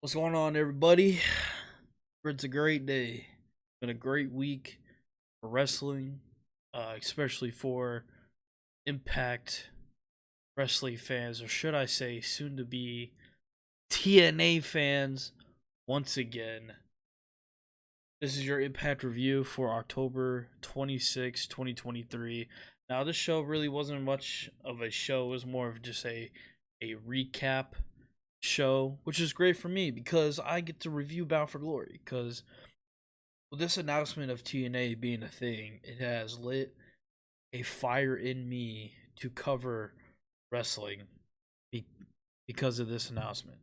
What's going on, everybody? It's a great day. Been a great week for wrestling, especially for Impact Wrestling fans, or should I say, soon to be TNA fans once again. This is your Impact review for October 26, 2023. Now, this show really wasn't much of a show, it was more of just a recap show, which is great for me because I get to review Bound for Glory. Because with this announcement of TNA being a thing, it has lit a fire in me to cover wrestling be- because of this announcement.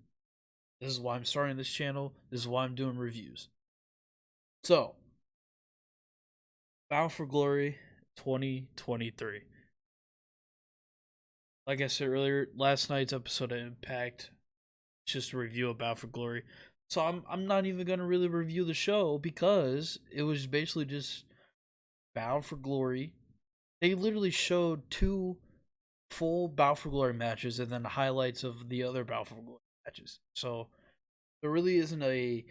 This is why I'm starting this channel. This is why I'm doing reviews. So, Bound for Glory 2023. Like I said earlier, last night's episode of Impact, it's just a review of Bound for Glory. So I'm not even gonna really review the show because it was basically just Bound for Glory. They literally showed two full Bound for Glory matches and then the highlights of the other Bound for Glory matches. So there really isn't a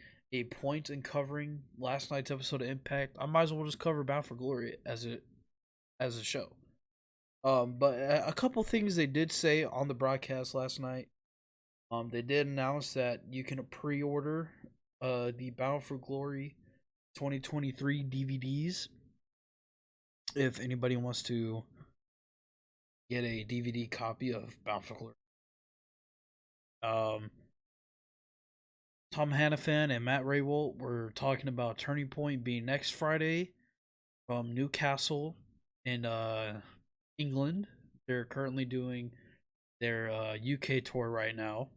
point in covering last night's episode of Impact. I might as well just cover Bound for Glory as a show. But a couple things they did say on the broadcast last night. They did announce that you can pre-order the Bound for Glory 2023 DVDs if anybody wants to get a DVD copy of Bound for Glory. Tom Hannafan and Matt Raybolt were talking about Turning Point being next Friday from Newcastle in England. They're currently doing their UK tour right now.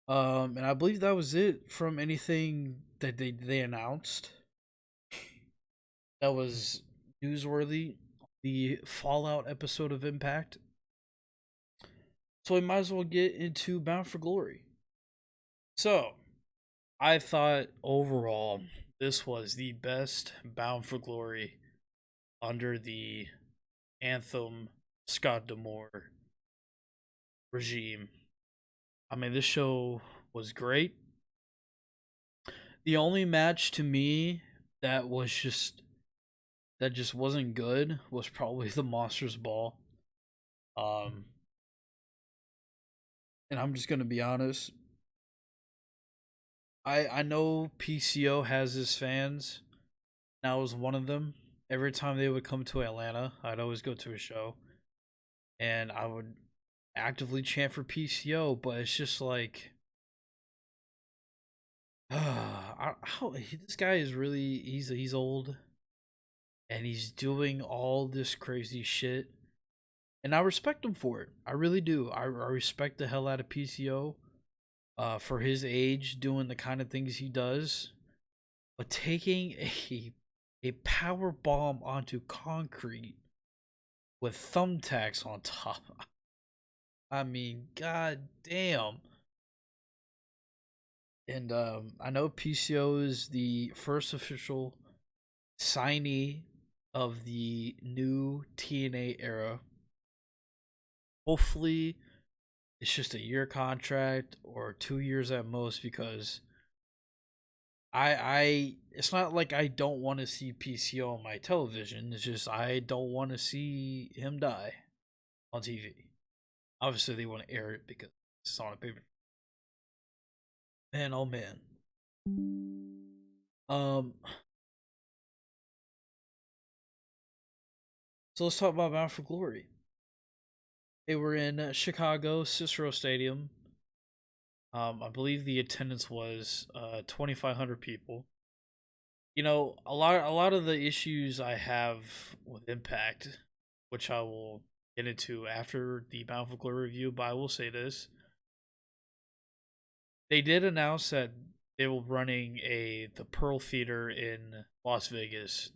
And I believe that was it from anything that they announced that was newsworthy. The Fallout episode of Impact. So we might as well get into Bound for Glory. So, I thought overall this was the best Bound for Glory under the Anthem Scott D'Amore regime. I mean, this show was great. The only match to me that just wasn't good was probably the Monsters Ball. Um, and I'm just gonna be honest. I know PCO has his fans, and I was one of them. Every time they would come to Atlanta, I'd always go to a show, and I would actively chant for PCO. But it's just like, this guy is really he's old, and he's doing all this crazy shit, and I respect him for it. I really do. I respect the hell out of PCO. For his age, doing the kind of things he does, but taking a power bomb onto concrete with thumbtacks on top. I mean, god damn. And I know PCO is the first official signee of the new TNA era. Hopefully, it's just a year contract or 2 years at most because I it's not like I don't want to see PCO on my television. It's just I don't want to see him die on TV. Obviously, they want to air it because it's on a paper. Man, oh man. Um, so let's talk about Bound for Glory. They were in Chicago Cicero Stadium. I believe the attendance was 2,500 people. You know, a lot of the issues I have with Impact, which I will get into after the Bound for Glory review, but I will say this. They did announce that they will be running the Pearl Theater in Las Vegas.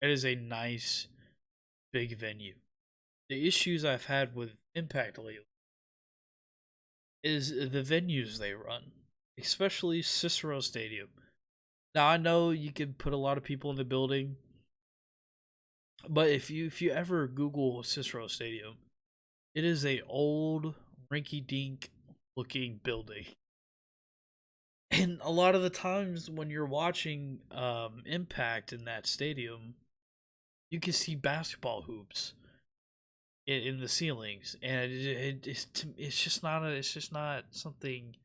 It is a nice big venue. The issues I've had with Impact lately is the venues they run, especially Cicero Stadium. Now I know you can put a lot of people in the building, but if you ever Google Cicero Stadium, it is a old rinky dink looking building. And a lot of the times when you're watching Impact in that stadium, you can see basketball hoops in the ceilings, and it's just not something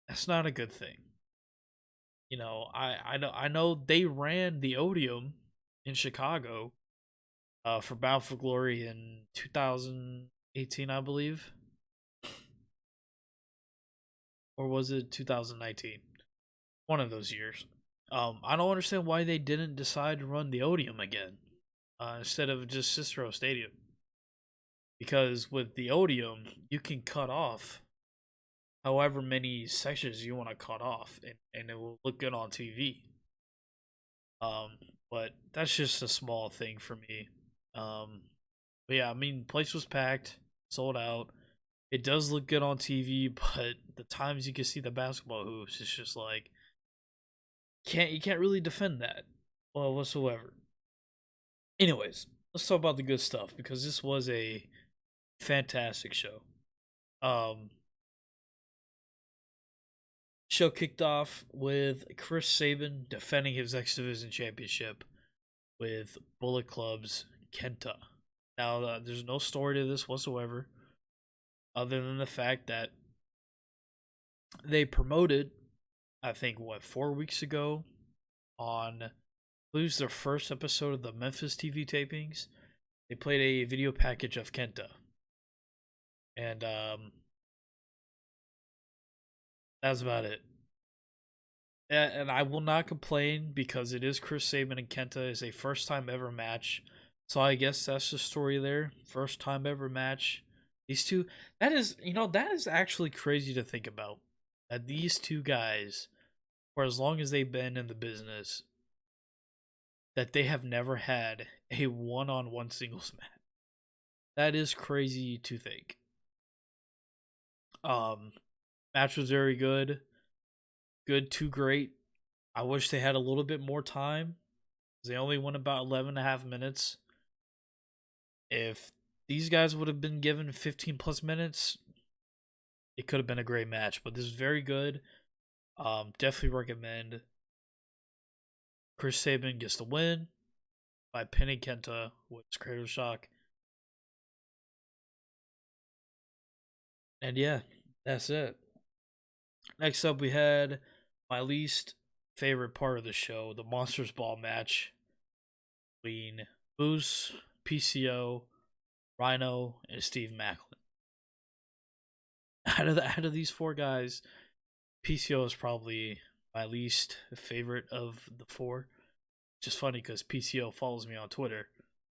that's not a good thing. You know, I know they ran the Odeum in Chicago for Bound for Glory in 2018, I believe, or was it 2019? One of those years. I don't understand why they didn't decide to run the Odeum again instead of just Cicero Stadium. Because with the Odeum, you can cut off however many sections you want to cut off, and it will look good on TV. Um, but that's just a small thing for me. But yeah, I mean, place was packed, sold out. It does look good on TV, but the times you can see the basketball hoops, it's just like you can't really defend that, well, whatsoever. Anyways, let's talk about the good stuff because this was a fantastic show. Um, Show kicked off with Chris Sabin defending his X Division Championship with Bullet Club's Kenta. Now, there's no story to this whatsoever, other than the fact that they promoted, I think, 4 weeks ago on, I believe it was their first episode of the Memphis TV tapings. They played a video package of Kenta. And that's about it. And I will not complain because it is Chris Sabin and Kenta is a first time ever match. So I guess that's the story there. First time ever match. These two, that is actually crazy to think about. That these two guys, for as long as they've been in the business, that they have never had a one-on-one singles match. That is crazy to think. Match was very good. Good to great. I wish they had a little bit more time. They only went about 11 and a half minutes. If these guys would have been given 15 plus minutes, it could have been a great match. But this is very good. Definitely recommend. Chris Sabin gets the win by pinning Kenta with his Cradle Shock. And yeah, that's it. Next up, we had my least favorite part of the show, the Monsters Ball match between Moose, PCO, Rhino, and Steve Macklin. Out of these four guys, PCO is probably my least favorite of the four. Just funny because PCO follows me on Twitter.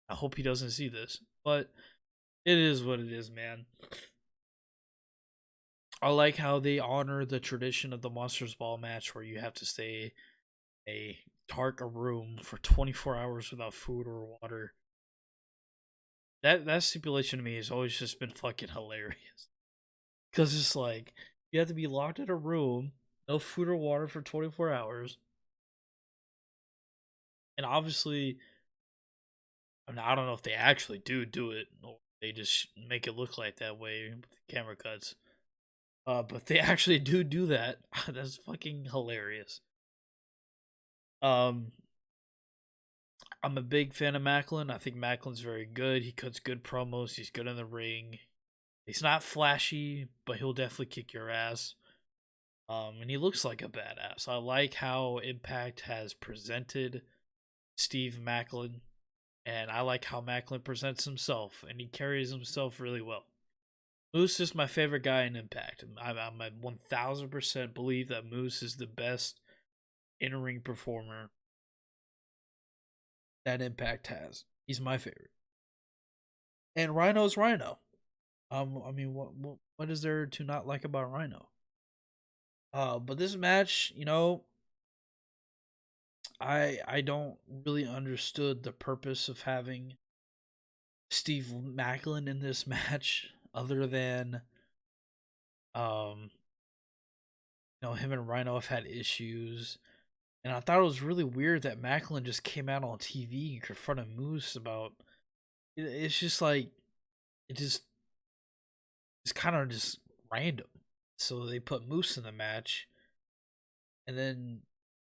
I hope he doesn't see this, but it is what it is, man. I like how they honor the tradition of the Monsters Ball match where you have to stay a dark room for 24 hours without food or water. That stipulation to me has always just been fucking hilarious. Because it's like, you have to be locked in a room, no food or water for 24 hours. And obviously, I mean, I don't know if they actually do it, or they just make it look like that way with the camera cuts. But they actually do that. That's fucking hilarious. Um, I'm a big fan of Macklin. I think Macklin's very good. He cuts good promos. He's good in the ring. He's not flashy, but he'll definitely kick your ass. And he looks like a badass. I like how Impact has presented Steve Macklin, and I like how Macklin presents himself, and he carries himself really well. Moose is my favorite guy in Impact. I'm at 1000% believe that Moose is the best in-ring performer that Impact has. He's my favorite. And Rhino's Rhino. I mean, what is there to not like about Rhino? But this match, I don't really understood the purpose of having Steve Macklin in this match, other than him and Rhino have had issues. And I thought it was really weird that Macklin just came out on TV and confronted Moose about it's just like it's kind of just random. So they put Moose in the match, and then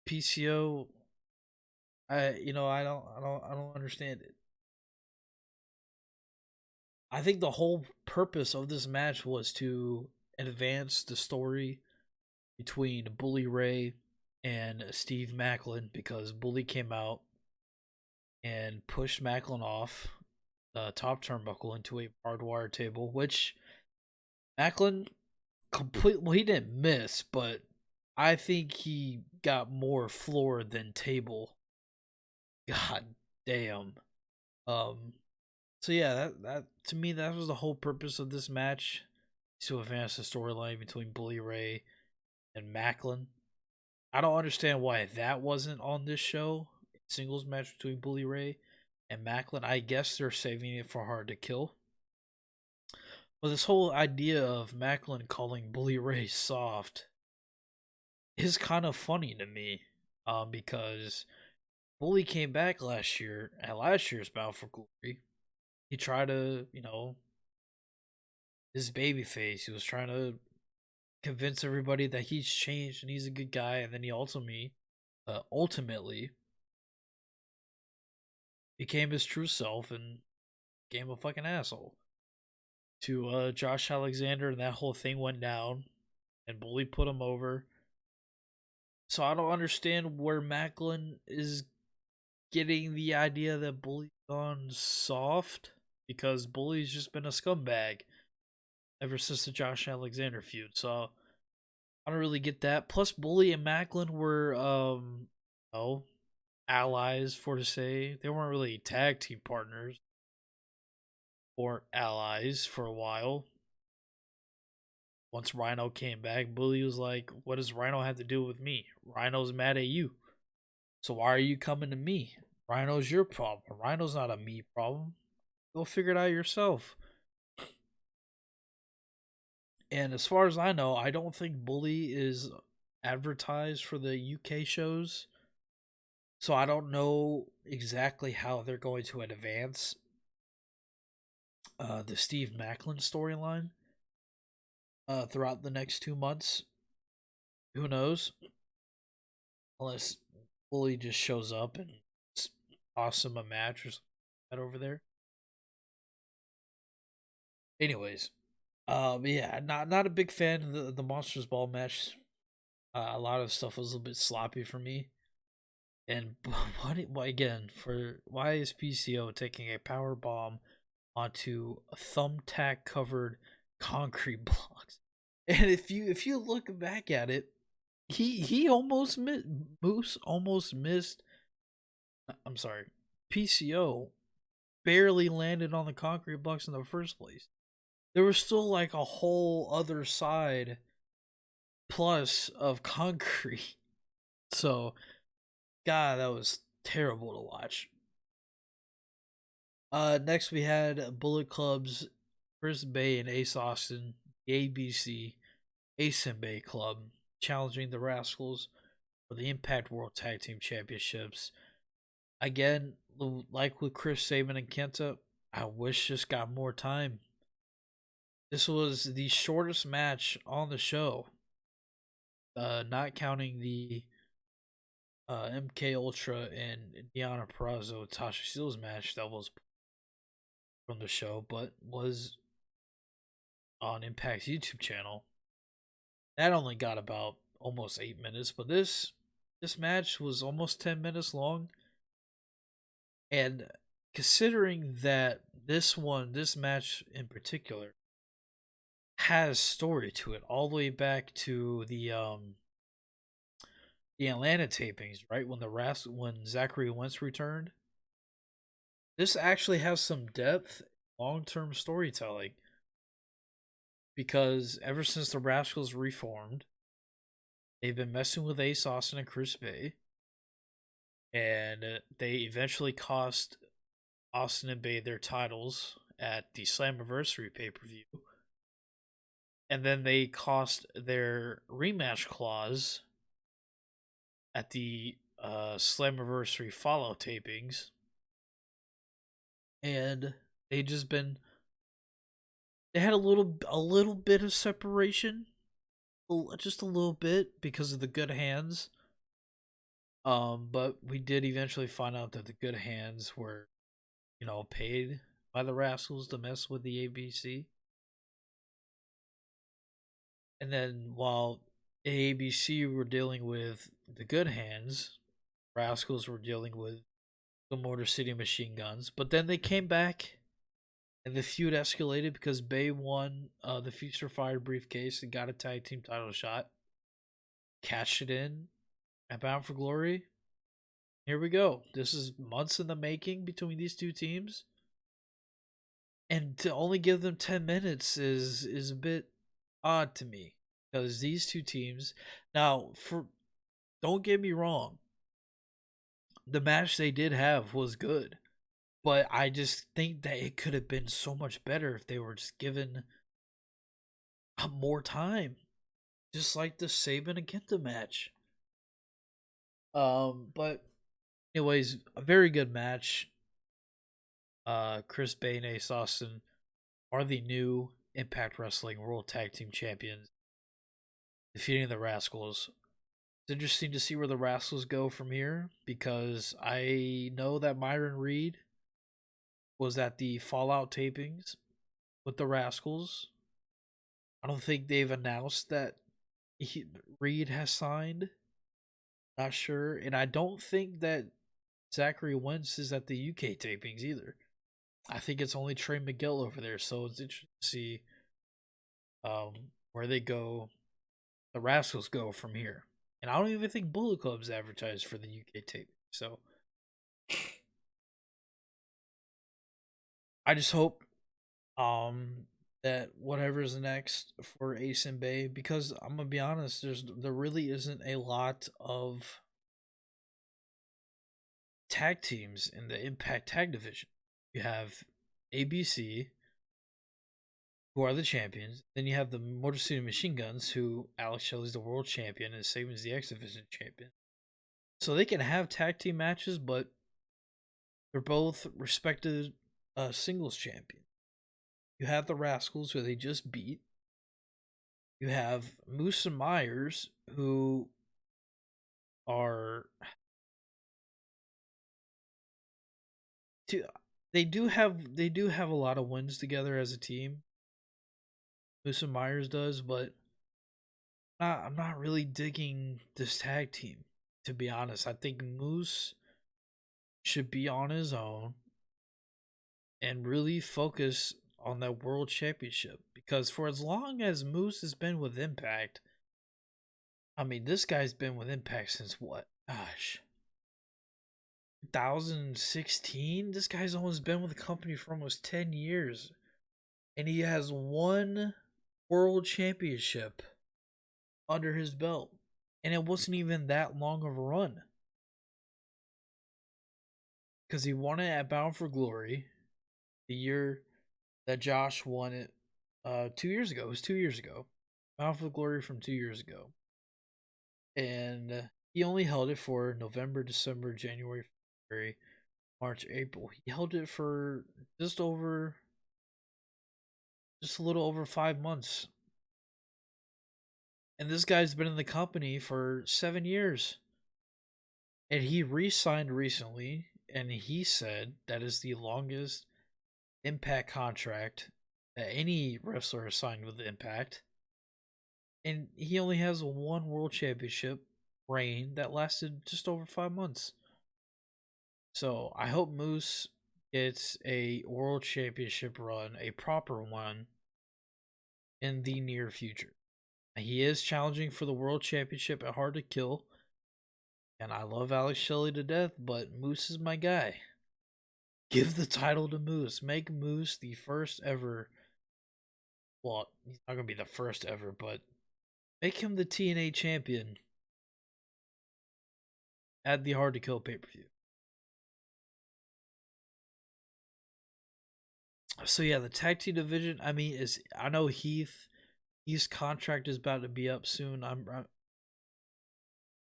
PCO. I don't understand it. I think the whole purpose of this match was to advance the story between Bully Ray and Steve Macklin, because Bully came out and pushed Macklin off the top turnbuckle into a barbed wire table, which Macklin he didn't miss, but I think he got more floor than table. God damn. Um so yeah, that to me that was the whole purpose of this match, to advance the storyline between Bully Ray and Macklin. I don't understand why that wasn't on this show. Singles match between Bully Ray and Macklin. I guess they're saving it for Hard to Kill. But this whole idea of Macklin calling Bully Ray soft is kind of funny to me. Because Bully came back last year at last year's Battle for Glory. He tried to, his baby face. He was trying to convince everybody that he's changed and he's a good guy, and then he ultimately became his true self and became a fucking asshole to Josh Alexander, and that whole thing went down, and Bully put him over. So I don't understand where Macklin is getting the idea that Bully's gone soft, because Bully's just been a scumbag ever since the Josh Alexander feud. So I don't really get that. Plus, Bully and Macklin were, allies, for to say. They weren't really tag team partners or allies for a while. Once Rhino came back, Bully was like, what does Rhino have to do with me? Rhino's mad at you. So why are you coming to me? Rhino's your problem. Rhino's not a me problem. Go figure it out yourself. And as far as I know, I don't think Bully is advertised for the UK shows. So I don't know exactly how they're going to advance the Steve Macklin storyline throughout the next 2 months. Who knows? Unless Bully just shows up and it's awesome a match or something like that over there. Anyways, yeah, not a big fan of the Monsters Ball match. A lot of stuff was a little bit sloppy for me. And why again, for why is PCO taking a power bomb onto a thumbtack covered concrete blocks? And if you look back at it, he almost missed. Moose almost missed. I'm sorry, PCO barely landed on the concrete blocks in the first place. There was still like a whole other side plus of concrete. So, God, that was terrible to watch. Next we had Bullet Club's Chris Bay and Ace Austin, the ABC Ace and Bay Club, challenging the Rascals for the Impact World Tag Team Championships. Again, like with Chris Sabin and Kenta, I wish this got more time. This was the shortest match on the show, not counting the MK Ultra and Deonna Purrazzo Tasha Steelz match that was from the show, but was on Impact's YouTube channel. That only got about almost 8 minutes, but this match was almost 10 minutes long. And considering that this match in particular has story to it, all the way back to the Atlanta tapings, right when Zachary Wentz returned. This actually has some depth, long-term storytelling, because ever since the Rascals reformed, they've been messing with Ace Austin and Chris Bay, and they eventually cost Austin and Bay their titles at the Slammiversary pay-per-view. And then they cost their rematch clause at the Slammiversary follow tapings. And they had a little bit of separation just a little bit because of the good hands. But we did eventually find out that the good hands were, paid by the Rascals to mess with the ABC. And then while the ABC were dealing with the good hands, Rascals were dealing with the Motor City Machine Guns. But then they came back and the feud escalated because Bay won the Future Fire briefcase and got a tag team title shot. Cashed it in at Bound for Glory. Here we go. This is months in the making between these two teams. And to only give them 10 minutes is a bit odd to me because these two teams now for don't get me wrong, the match they did have was good, but I just think that it could have been so much better if they were just given more time, just like the Saban and Kenta match. But anyways, a very good match. Chris Bay and Ace Austin are the new Impact Wrestling World Tag Team Champions, defeating the Rascals. It's interesting to see where the Rascals go from here because I know that Myron Reed was at the Fallout tapings with the Rascals. I don't think they've announced that Reed has signed. Not sure. And I don't think that Zachary Wentz is at the UK tapings either. I think it's only Trey Miguel over there. So it's interesting to see where they go, the Rascals go from here. And I don't even think Bullet Club's advertised for the UK tape. So I just hope that whatever's next for Ace and Bay, because I'm gonna be honest, there really isn't a lot of tag teams in the Impact Tag Division. You have ABC, who are the champions. Then you have the Motor City Machine Guns, who Alex Shelley's the world champion and Saban's the X Division champion. So they can have tag team matches, but they're both respected singles champions. You have the Rascals, who they just beat. You have Moose and Myers, who are they do have a lot of wins together as a team. Moose and Myers does, but I'm not really digging this tag team, to be honest. I think Moose should be on his own and really focus on that world championship, because for as long as Moose has been with Impact, I mean, this guy's been with Impact since what? Gosh. 2016? This guy's almost been with the company for almost 10 years. And he has one world championship under his belt. And it wasn't even that long of a run. Because he won it at Bound for Glory the year that Josh won it 2 years ago. It was 2 years ago. Bound for Glory from 2 years ago. And he only held it for November, December, January, February, March, April. He held it for just a little over 5 months. And this guy's been in the company for 7 years. And he re-signed recently, and he said that is the longest Impact contract that any wrestler has signed with Impact. And he only has one world championship reign that lasted just over 5 months. So I hope Moose gets a world championship run, a proper one, in the near future. He is challenging for the world championship at Hard to Kill. And I love Alex Shelley to death, but Moose is my guy. Give the title to Moose. Make Moose the first ever. Well, he's not going to be the first ever, but make him the TNA champion at the Hard to Kill pay-per-view. So yeah, the tag team division, I mean, I know Heath's contract is about to be up soon. I'm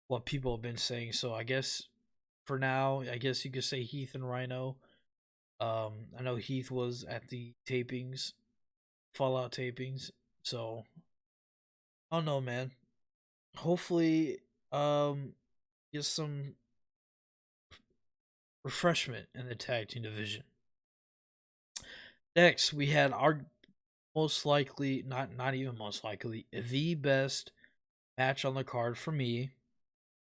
what people have been saying. So I guess for now, I guess you could say Heath and Rhino. I know Heath was at the tapings, Fallout tapings. So I don't know, man. Hopefully, um, get some refreshment in the tag team division. Next, we had our most likely, not even most likely, the best match on the card for me: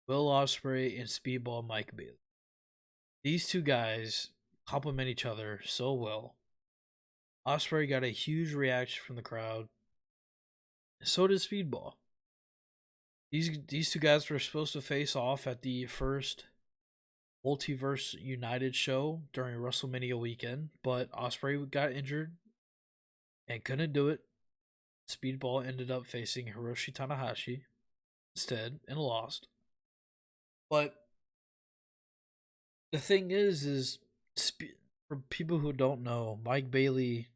Will Ospreay and Speedball Mike Bailey. These two guys complement each other so well. Ospreay got a huge reaction from the crowd. So did Speedball. These two guys were supposed to face off at the first Multiverse United show during WrestleMania weekend, but Ospreay got injured and couldn't do it. Speedball ended up facing Hiroshi Tanahashi instead and lost. But the thing is for people who don't know, Mike Bailey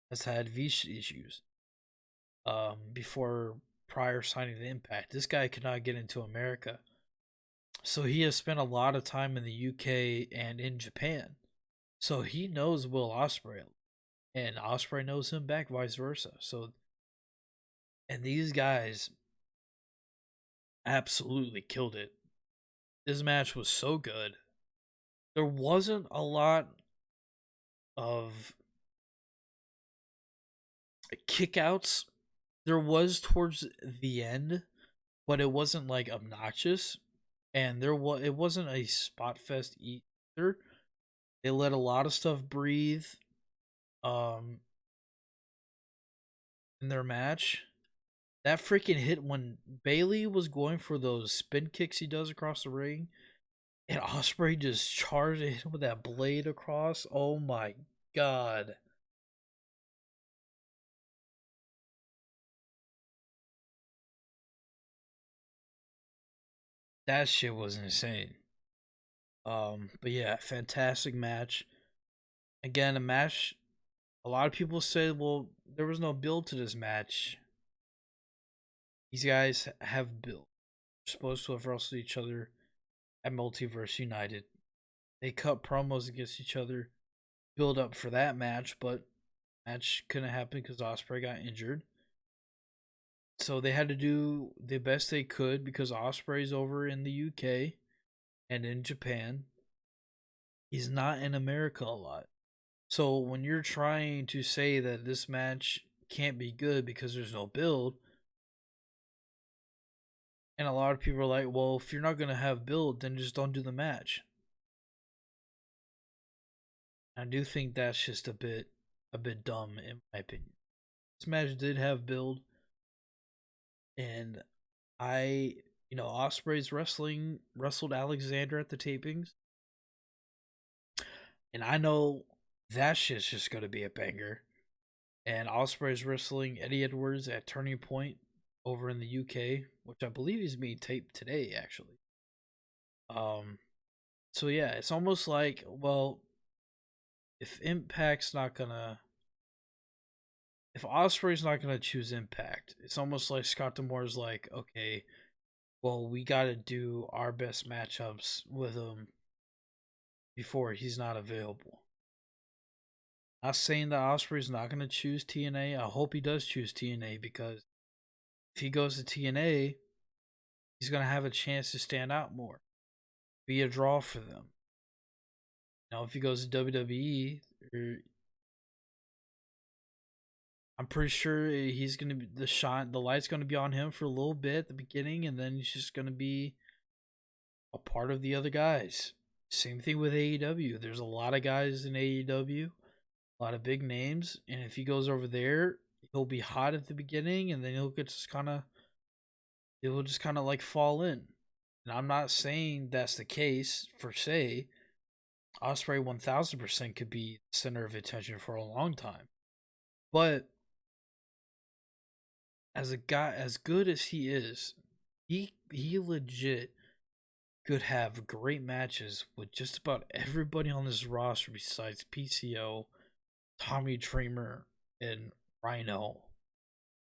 has had visa issues before prior signing the Impact. This guy could not get into America. So he has spent a lot of time in the UK and in Japan. So he knows Will Ospreay, and Ospreay knows him back, vice versa. So, and these guys absolutely killed it. This match was so good. There wasn't a lot of kickouts. There was towards the end, but it wasn't like obnoxious, and it wasn't a spot fest either. They let a lot of stuff breathe in their match. That freaking hit when Bailey was going for those spin kicks he does across the ring, and Ospreay just charged him with that blade across. Oh my god. That shit was insane. But yeah, fantastic match. Again, a match a lot of people say, well, there was no build to this match. These guys have build. They're supposed to have wrestled each other at Multiverse United. They cut promos against each other, build up for that match, but match couldn't happen because Ospreay got injured. So they had to do the best they could because Ospreay's over in the UK and in Japan. He's not in America a lot. So when you're trying to say that this match can't be good because there's no build, and a lot of people are like, well, if you're not going to have build, then just don't do the match. I do think that's just a bit dumb in my opinion. This match did have build, and Ospreay's wrestled Alexander at the tapings, and I know that shit's just gonna be a banger. And Ospreay's wrestling Eddie Edwards at Turning Point over in the UK, which I believe is being taped today, actually. So yeah, it's almost like, well, if Ospreay's not gonna choose Impact, it's almost like Scott D'Amore's like, okay, well, we gotta do our best matchups with him before he's not available. Not saying that Ospreay's not gonna choose TNA. I hope he does choose TNA because if he goes to TNA, he's gonna have a chance to stand out more, be a draw for them. Now, if he goes to WWE, I'm pretty sure he's gonna be the light's gonna be on him for a little bit at the beginning, and then he's just gonna be a part of the other guys. Same thing with AEW. There's a lot of guys in AEW, a lot of big names, and if he goes over there, he'll be hot at the beginning, and then he'll just kind of like fall in. And I'm not saying that's the case for say. Ospreay 1000% could be the center of attention for a long time, but as a guy as good as he is, he legit could have great matches with just about everybody on this roster besides PCO, Tommy Dreamer, and Rhino,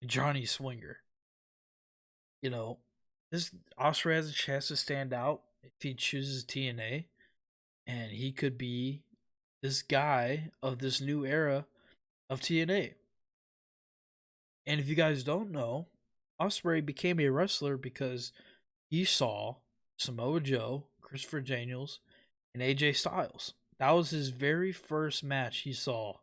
and Johnny Swinger. This Ospreay has a chance to stand out if he chooses TNA, and he could be this guy of this new era of TNA. And if you guys don't know, Ospreay became a wrestler because he saw Samoa Joe, Christopher Daniels, and AJ Styles. That was his very first match he saw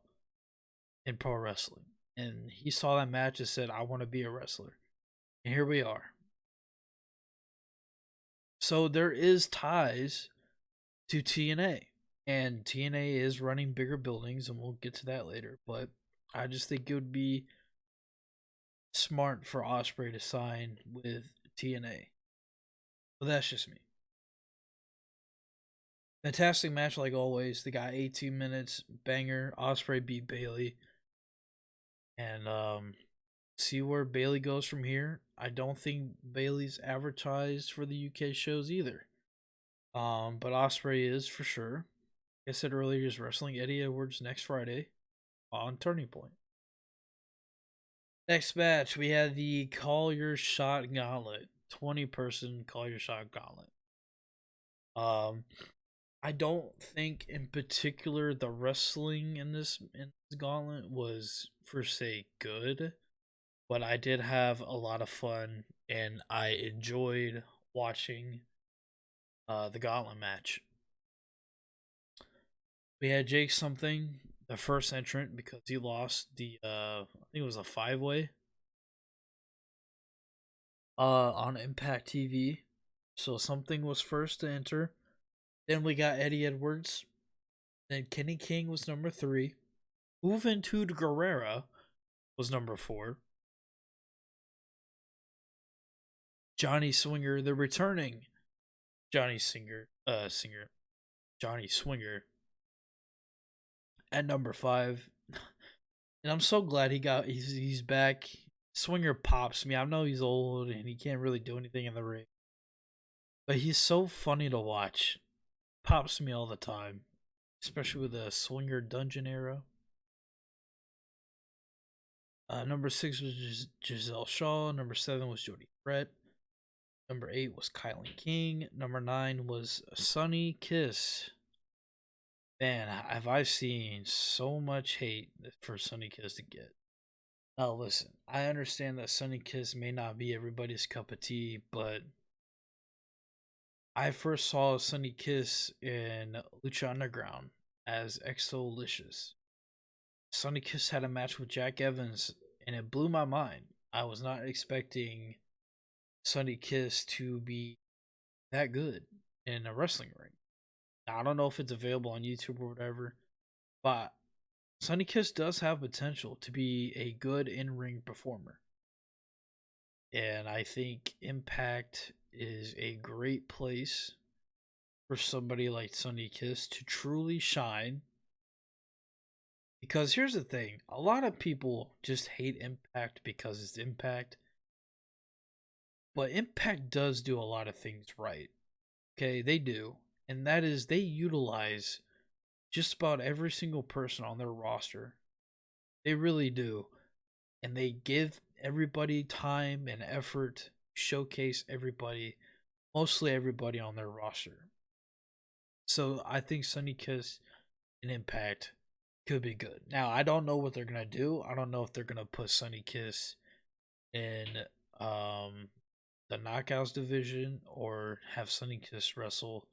in pro wrestling. And he saw that match and said, I want to be a wrestler. And here we are. So there is ties to TNA. And TNA is running bigger buildings, and we'll get to that later. But I just think it would be smart for Ospreay to sign with TNA. But that's just me. Fantastic match like always. They got 18 minutes, banger. Ospreay beat Bailey. And see where Bailey goes from here. I don't think Bailey's advertised for the UK shows either. But Ospreay is for sure. Like I said earlier, he's wrestling Eddie Edwards next Friday on Turning Point. Next match, we had the Call Your Shot Gauntlet. 20-person Call Your Shot Gauntlet. I don't think in particular the wrestling in this gauntlet was per se good, but I did have a lot of fun and I enjoyed watching the gauntlet match. We had Jake something, the first entrant, because he lost the I think it was a 5-way on Impact TV. So something was first to enter. Then we got Eddie Edwards. Then Kenny King was number 3. Juventud Guerrera was number 4. Johnny Swinger, the returning Johnny Johnny Swinger at number 5. And I'm so glad he's back. Swinger pops me. I know he's old and he can't really do anything in the ring, but he's so funny to watch. Pops me all the time, especially with the Swinger Dungeon era. Number 6 was Giselle Shaw. Number 7 was Jody Brett. Number 8 was Kylan King. Number 9 was Sunny Kiss. Man, have I seen so much hate for Sunny Kiss to get. Now listen, I understand that Sunny Kiss may not be everybody's cup of tea, but I first saw Sunny Kiss in Lucha Underground as Exolicious. Sunny Kiss had a match with Jack Evans, and it blew my mind. I was not expecting Sunny Kiss to be that good in a wrestling ring. Now, I don't know if it's available on YouTube or whatever, but Sunny Kiss does have potential to be a good in-ring performer. And I think Impact is a great place for somebody like Sunny Kiss to truly shine. Because here's the thing, a lot of people just hate Impact because it's Impact. But Impact does do a lot of things right. Okay, they do. And that is, they utilize just about every single person on their roster. They really do. And they give everybody time and effort, showcase everybody, mostly everybody on their roster. So I think Sunny Kiss and Impact could be good. Now, I don't know what they're going to do. I don't know if they're going to put Sunny Kiss in the Knockouts division or have Sunny Kiss wrestle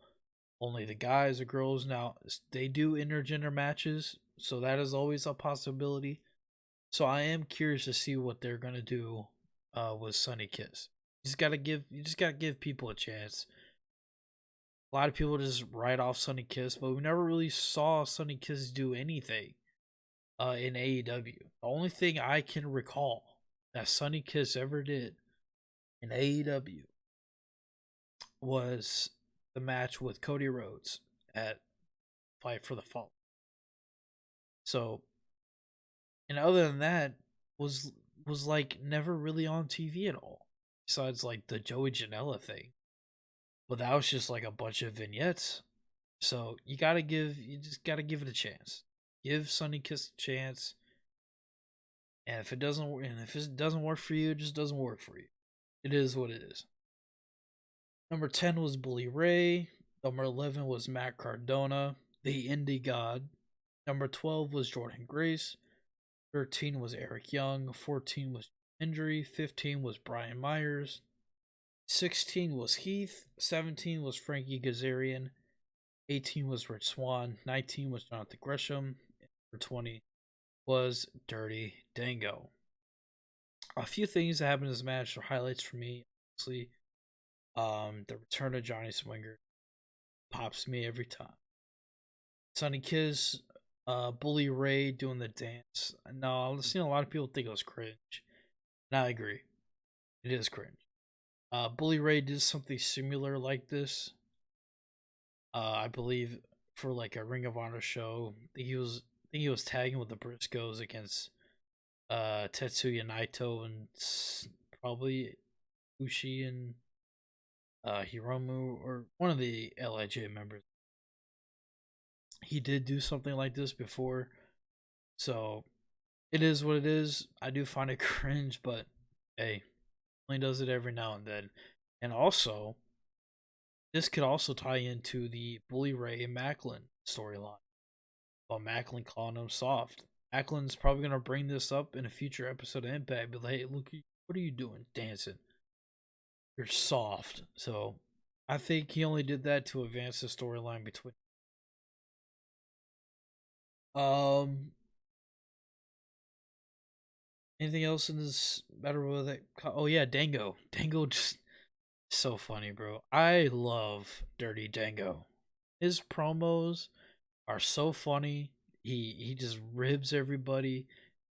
only the guys or girls. Now, they do intergender matches, so that is always a possibility. So I am curious to see what they're gonna do with Sunny Kiss. You just gotta give people a chance. A lot of people just write off Sunny Kiss, but we never really saw Sunny Kiss do anything in AEW. The only thing I can recall that Sunny Kiss ever did in AEW was the match with Cody Rhodes at Fight for the Fall. So, and other than that, was like never really on TV at all. Besides like the Joey Janela thing. But that was just like a bunch of vignettes. So you just gotta give it a chance. Give Sunny Kiss a chance. And if it doesn't work for you, it just doesn't work for you. It is what it is. Number 10 was Bully Ray. Number 11 was Matt Cardona, the Indie God. Number 12 was Jordan Grace. 13 was Eric Young. 14 was injury. 15 was Brian Myers. 16 was Heath. 17 was Frankie Kazarian. 18 was Rich Swann. 19 was Jonathan Gresham. For 20 was Dirty Dango. A few things that happened in this match are highlights for me. Obviously, the return of Johnny Swinger pops me every time. Sonny Kiss, Bully Ray doing the dance. No, I've seen a lot of people think it was cringe, and I agree, it is cringe. Bully Ray did something similar like this. I believe for like a Ring of Honor show. I think he was tagging with the Briscoes against Tetsuya Naito and probably Ushi and Hiromu or one of the Lij members. He did do something like this before, so it is what it is. I do find it cringe, but hey, only does it every now and then. And also, this could also tie into the Bully Ray and Macklin storyline about Macklin calling him soft. Macklin's probably gonna bring this up in a future episode of Impact, but like, hey, look, what are you doing, dancing? You're soft. So I think he only did that to advance the storyline between. Um, anything else in this battle with it? Oh yeah, Dango. Dango just so funny, bro. I love Dirty Dango. His promos are so funny. He just ribs everybody.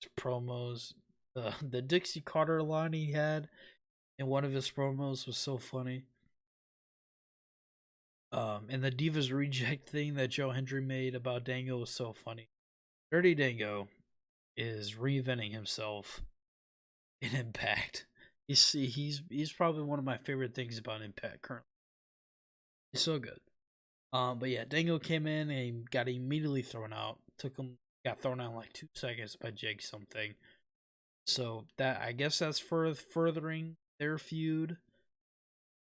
His promos, the Dixie Carter line he had in one of his promos was so funny. And the Divas Reject thing that Joe Hendry made about Dango was so funny. Dirty Dango is reinventing himself in Impact. You see, he's probably one of my favorite things about Impact currently. He's so good. But yeah, Dango came in and got immediately thrown out. Got thrown out in like 2 seconds by Jake something. So that I guess that's furthering their feud.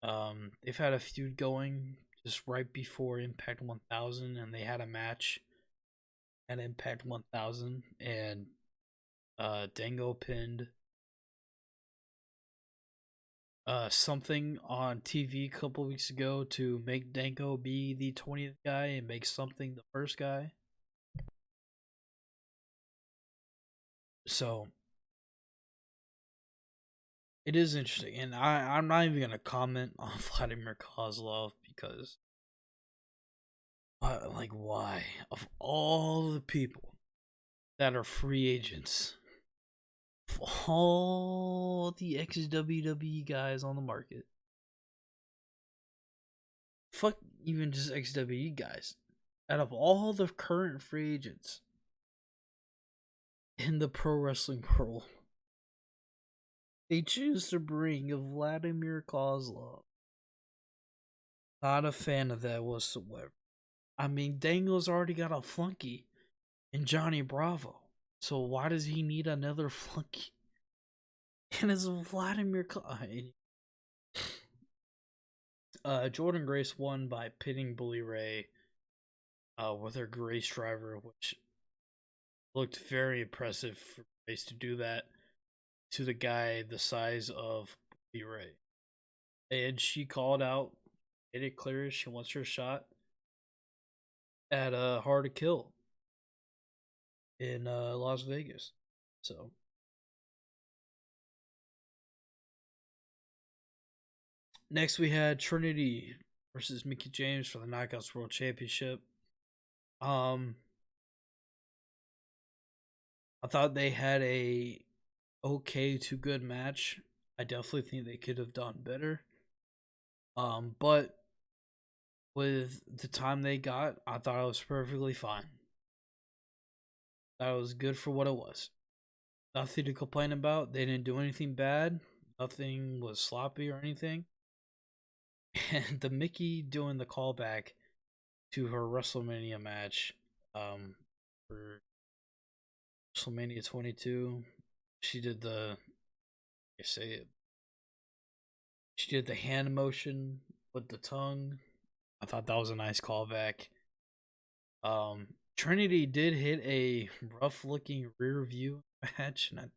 They've had a feud going just right before Impact 1000, and they had a match at Impact 1000, and Dango pinned something on TV a couple weeks ago to make Dango be the 20th guy and make something the first guy. So it is interesting, and I'm not even gonna comment on Vladimir Kozlov because, like, why of all the people that are free agents, of all the ex WWE guys on the market, fuck even just ex WWE guys, out of all the current free agents in the pro wrestling world, they choose to bring a Vladimir Kozlov. Not a fan of that whatsoever. I mean, Dango's already got a flunky in Johnny Bravo. So why does he need another flunky? And it's Vladimir Jordan Grace won by pinning Bully Ray with her Grace driver, which looked very impressive for Grace to do that to the guy the size of Bully Ray. And she called out, made it clear she wants her shot at Hard to Kill in Las Vegas. So next we had Trinity versus Mickie James for the Knockouts World Championship. I thought they had a okay to good match. I definitely think they could have done better. But with the time they got, I thought it was perfectly fine. That was good for what it was. Nothing to complain about. They didn't do anything bad. Nothing was sloppy or anything. And the Mickie doing the callback to her WrestleMania match, for WrestleMania 22, she did she did the hand motion with the tongue. I thought that was a nice callback. Trinity did hit a rough looking rear view match, and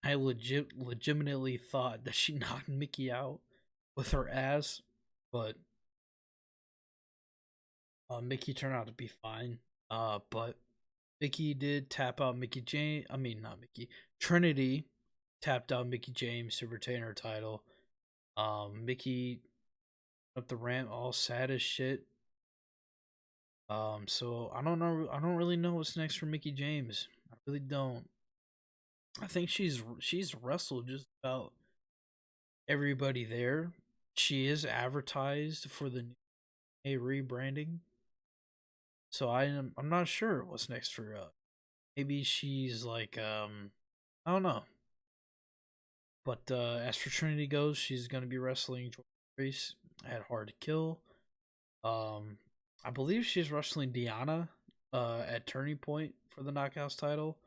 I legitimately thought that she knocked Mickey out with her ass, but Mickey turned out to be fine. But Mickey did tap out Mickey James. I mean, not Mickey. Trinity tapped out Mickey James to retain her title. Mickey up the ramp, all sad as shit. So I don't know. I don't really know what's next for Mickey James. I really don't. I think she's wrestled just about everybody there. She is advertised for the new rebranding, so I'm not sure what's next for. Maybe she's like I don't know. But as for Trinity goes, she's gonna be wrestling Jordan Grace at Hard to Kill. Um, I believe she's wrestling Diana at Turning Point for the Knockouts title.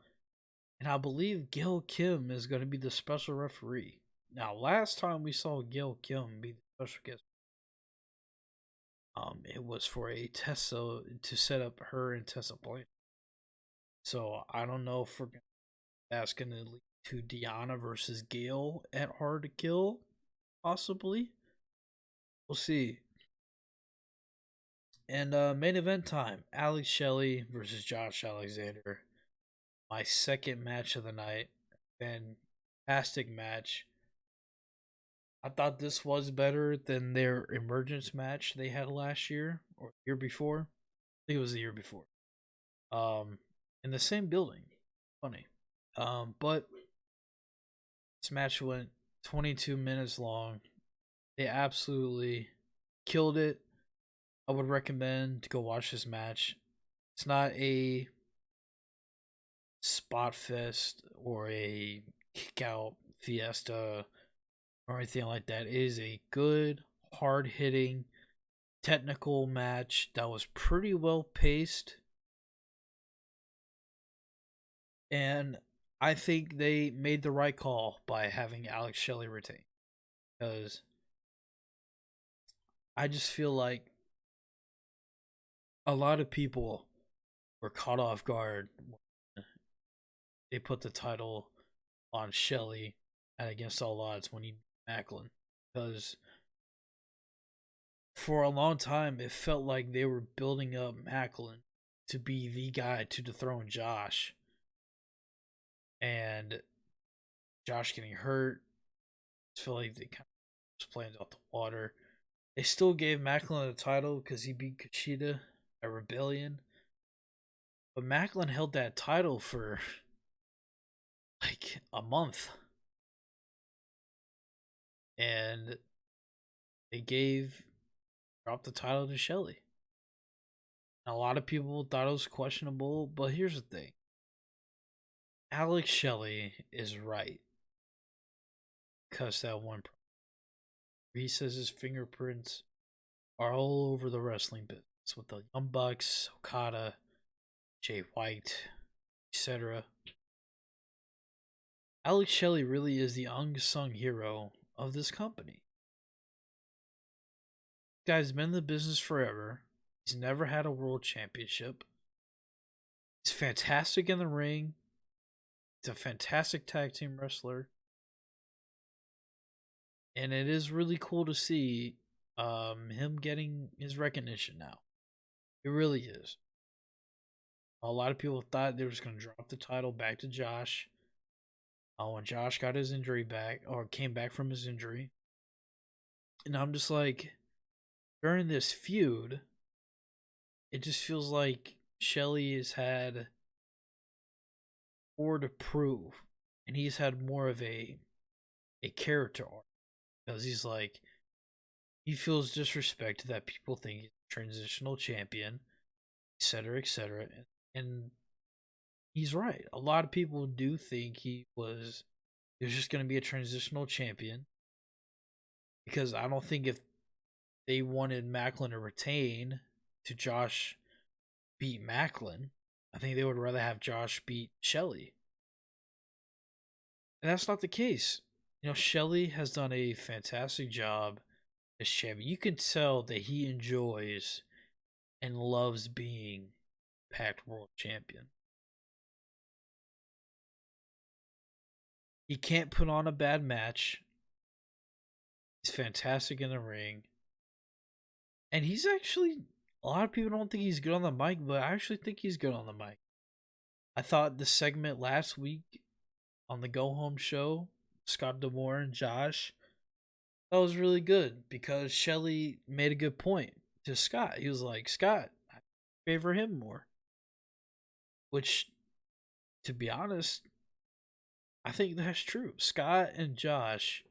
And I believe Gail Kim is going to be the special referee. Now, last time we saw Gail Kim be the special guest, it was for a Tessa to set up her and Tessa Blanchard. So I don't know if that's going to lead to Diana versus Gail at Hard to Kill, possibly. We'll see. And main event time: Alex Shelley versus Josh Alexander. My second match of the night. Fantastic match. I thought this was better than their emergence match they had last year or the year before. I think it was the year before. Um, in the same building. Funny. But this match went 22 minutes long. They absolutely killed it. I would recommend to go watch this match. It's not a spot fest or a kick out fiesta or anything like that. It is a good, hard hitting, technical match that was pretty well paced. And I think they made the right call by having Alex Shelley retain. Because I just feel like a lot of people were caught off guard when they put the title on Shelley at Against All Odds when he beat Macklin. Because for a long time, it felt like they were building up Macklin to be the guy to dethrone Josh. And Josh getting hurt, I feel like they kind of just planes out the water. They still gave Macklin the title because he beat Kushida at Rebellion. But Macklin held that title for like a month. And they dropped the title to Shelley. A lot of people thought it was questionable, but here's the thing. Alex Shelley is right. Because that one, he says his fingerprints are all over the wrestling business with the Young Bucks, Okada, Jay White, etc. Alex Shelley really is the unsung hero of this company. This guy's been in the business forever. He's never had a world championship. He's fantastic in the ring. He's a fantastic tag team wrestler. And it is really cool to see him getting his recognition now. It really is. A lot of people thought they were just going to drop the title back to Josh. When Josh got his injury back, or came back from his injury. And I'm just like, during this feud, it just feels like Shelley has had more to prove. And he's had more of a character arc. Because he's like, he feels disrespected that people think he's a transitional champion, etc., etc. And he's right. A lot of people do think he was just going to be a transitional champion. Because I don't think if they wanted Macklin to retain to Josh beat Macklin, I think they would rather have Josh beat Shelley. And that's not the case. You know, Shelley has done a fantastic job as champion. You can tell that he enjoys and loves being Pact World Champion. He can't put on a bad match. He's fantastic in the ring. And he's actually, a lot of people don't think he's good on the mic, but I actually think he's good on the mic. I thought the segment last week on the Go Home show, Scott D'Amore and Josh, that was really good because Shelly made a good point to Scott. He was like, Scott, I favor him more. Which, to be honest, I think that's true. Scott and Josh,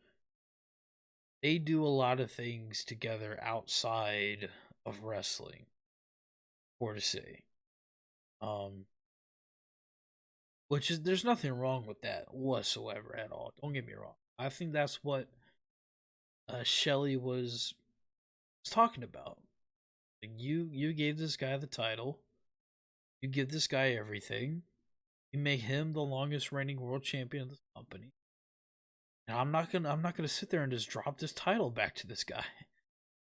they do a lot of things together outside of wrestling, for to say. Um, which is, there's nothing wrong with that whatsoever at all. Don't get me wrong. I think that's what Shelly was talking about. Like, you gave this guy the title. You give this guy everything. You make him the longest reigning world champion of this company. And I'm not gonna sit there and just drop this title back to this guy.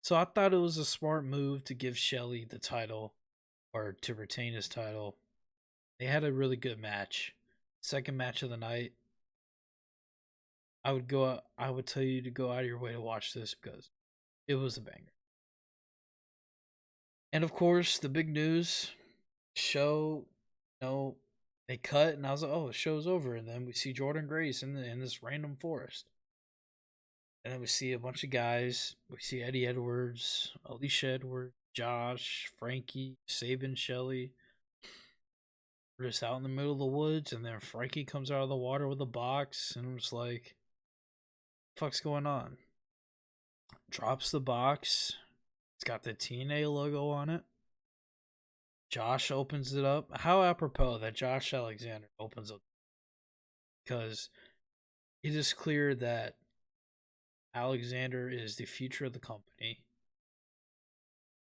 So I thought it was a smart move to give Shelly the title, or to retain his title. They had a really good match. Second match of the night. I would tell you to go out of your way to watch this because it was a banger. And of course, the big news show, they cut, and I was like, oh, the show's over. And then we see Jordan Grace in this random forest. And then we see a bunch of guys. We see Eddie Edwards, Alicia Edwards, Josh, Frankie, Sabin, Shelley. We're just out in the middle of the woods, and then Frankie comes out of the water with a box, and I'm just like, what the fuck's going on? Drops the box. It's got the TNA logo on it. Josh opens it up. How apropos that Josh Alexander opens up, because it is clear that Alexander is the future of the company.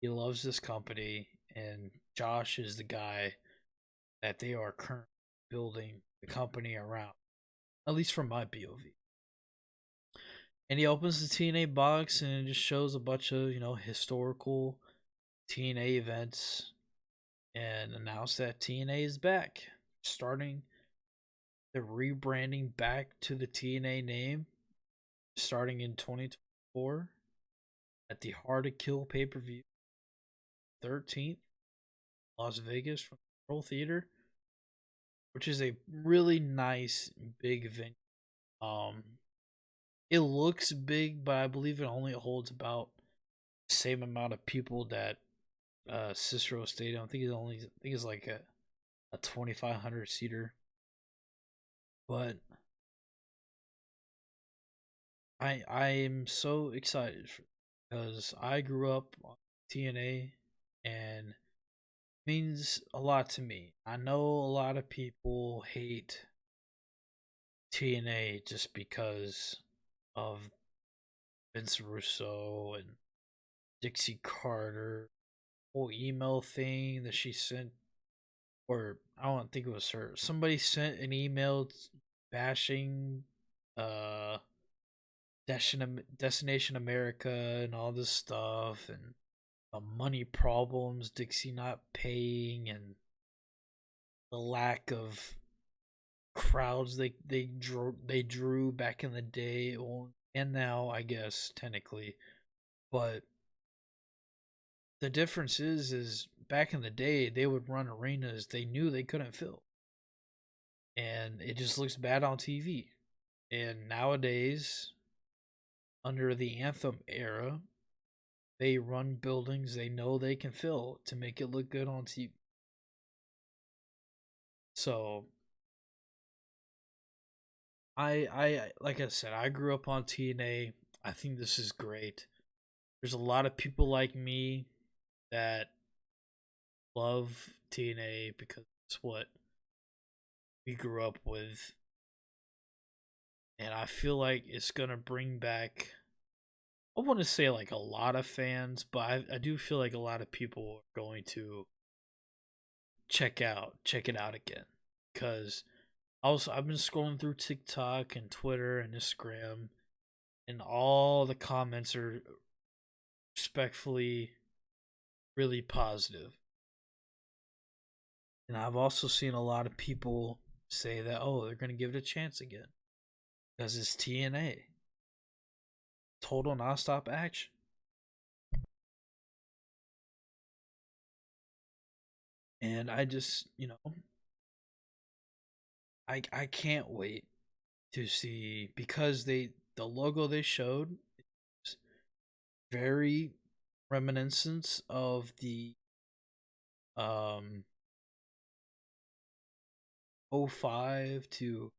He loves this company, and Josh is the guy that they are currently building the company around, at least from my POV. And he opens the TNA box, and it just shows a bunch of, historical TNA events, and announced that TNA is back, starting the rebranding back to the TNA name, starting in 2024 at the Hard to Kill pay-per-view, 13th, Las Vegas, from the Pearl Theater, which is a really nice big venue. It looks big, but I believe it only holds about the same amount of people that Cicero Stadium. I think it's like a 2,500 seater. But I am so excited because I grew up on TNA, and it means a lot to me. I know a lot of people hate TNA just because of Vince Russo and Dixie Carter, whole email thing that she sent, or I don't think it was her. Somebody sent an email bashing Destination America and all this stuff, and money problems, Dixie not paying, and the lack of crowds they drew back in the day, and now I guess technically, but the difference is back in the day they would run arenas they knew they couldn't fill, and it just looks bad on TV. And nowadays, under the Anthem era, they run buildings they know they can fill to make it look good on TV. So I like I said, I grew up on TNA. I think this is great. There's a lot of people like me that love TNA because it's what we grew up with. And I feel like it's gonna bring back, I want to say like a lot of fans, but I do feel like a lot of people are going to check it out again. Because I've been scrolling through TikTok and Twitter and Instagram, and all the comments are respectfully really positive. And I've also seen a lot of people say that, oh, they're going to give it a chance again. because it's TNA. Total nonstop action. And I just, I can't wait to see, because the logo they showed is very reminiscent of the um '05 to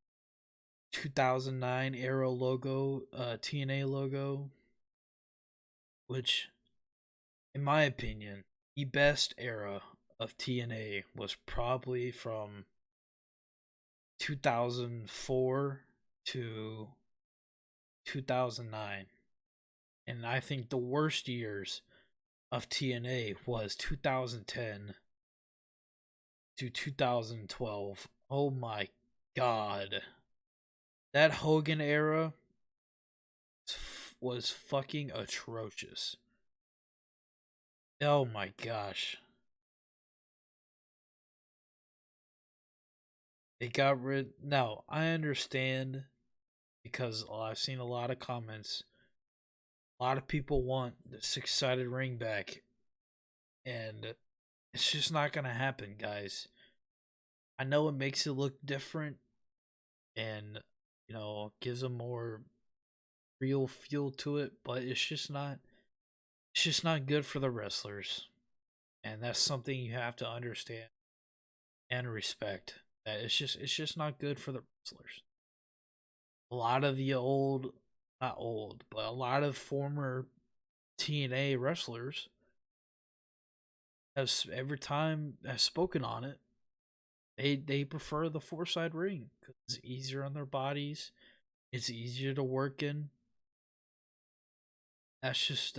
2009 era logo, TNA logo, which in my opinion, the best era of TNA was probably from 2004 to 2009. And I think the worst years of TNA was 2010 to 2012. Oh my god. That Hogan era was fucking atrocious. Oh my gosh. They got rid. Now, I understand, because I've seen a lot of comments. A lot of people want the six-sided ring back, and it's just not gonna happen, guys. I know it makes it look different, and gives a more real feel to it, but it's just not. It's just not good for the wrestlers, and that's something you have to understand and respect. That it's just not good for the wrestlers. A lot of the old, not old, but a lot of former TNA wrestlers has every time has spoken on it. They prefer the four side ring because it's easier on their bodies. It's easier to work in. That's just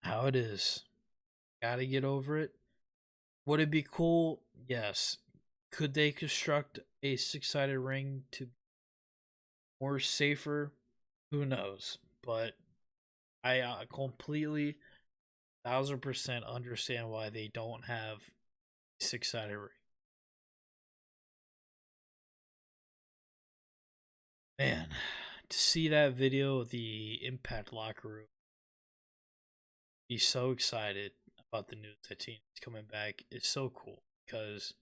how it is. Gotta get over it. Would it be cool? Yes. Could they construct a six sided ring to be more safer? Who knows? But I completely 1,000% understand why they don't have a six sided ring. Man, to see that video of the Impact locker room, be so excited about the news that team is coming back is so cool, because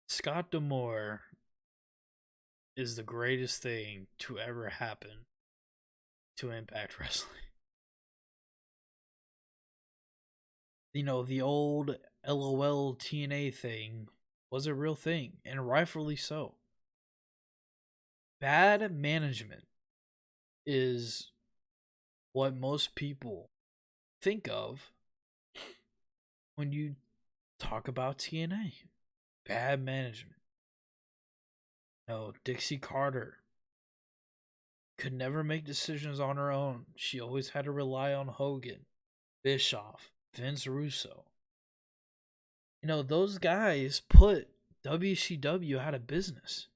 Scott D'Amore is the greatest thing to ever happen to Impact Wrestling. The old LOL TNA thing was a real thing, and rightfully so. Bad management is what most people think of when you talk about TNA. Bad management. No, Dixie Carter could never make decisions on her own. She always had to rely on Hogan, Bischoff, Vince Russo. Those guys put WCW out of business.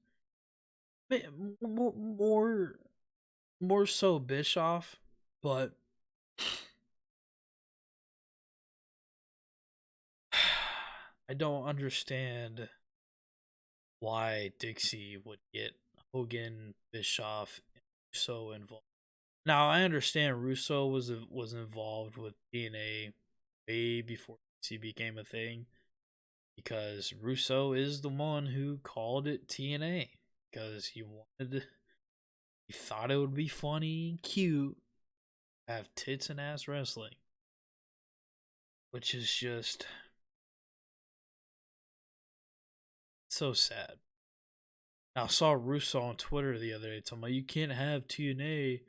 More so Bischoff, but I don't understand why Dixie would get Hogan, Bischoff, and Russo involved. Now I understand Russo was involved with TNA way before Dixie became a thing, because Russo is the one who called it TNA because he thought it would be funny and cute to have tits and ass wrestling, which is just so sad. Now, I saw Russo on Twitter the other day talking about you can't have TNA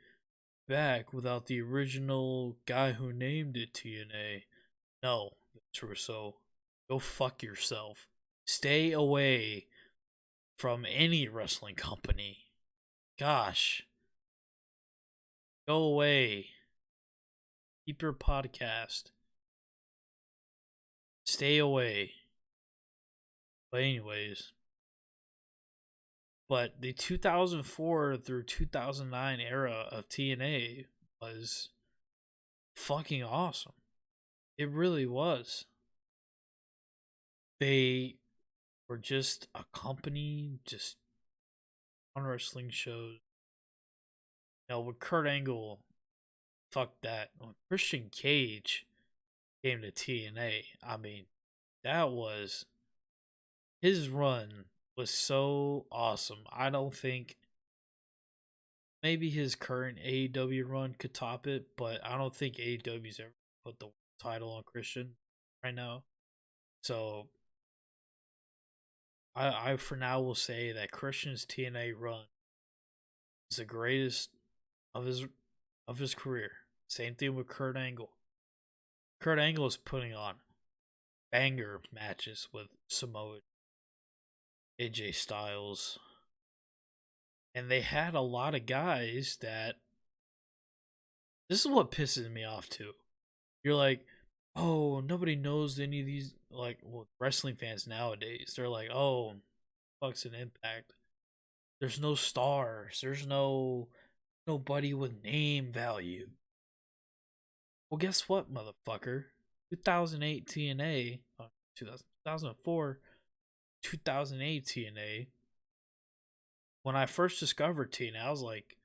back without the original guy who named it TNA. No, it's Russo. Go fuck yourself. Stay away from any wrestling company. Gosh. Go away. Keep your podcast. Stay away. But anyways, but the 2004 through 2009 era of TNA was fucking awesome. It really was. They were just a company, just on wrestling shows. With Kurt Angle, fuck that. When Christian Cage came to TNA, I mean, that was his run was so awesome. I don't think maybe his current AEW run could top it, but I don't think AEW's ever put the title on Christian right now. So I for now will say that Christian's TNA run is the greatest of his career. Same thing with Kurt Angle. Kurt Angle is putting on banger matches with Samoa, AJ Styles, and they had a lot of guys that. This is what pisses me off too. You're like, oh, nobody knows any of these wrestling fans nowadays. They're like, oh, fuck's an Impact. There's no stars. There's nobody with name value. Well, guess what, motherfucker? 2008 TNA, 2004, 2008 TNA. When I first discovered TNA, I was like,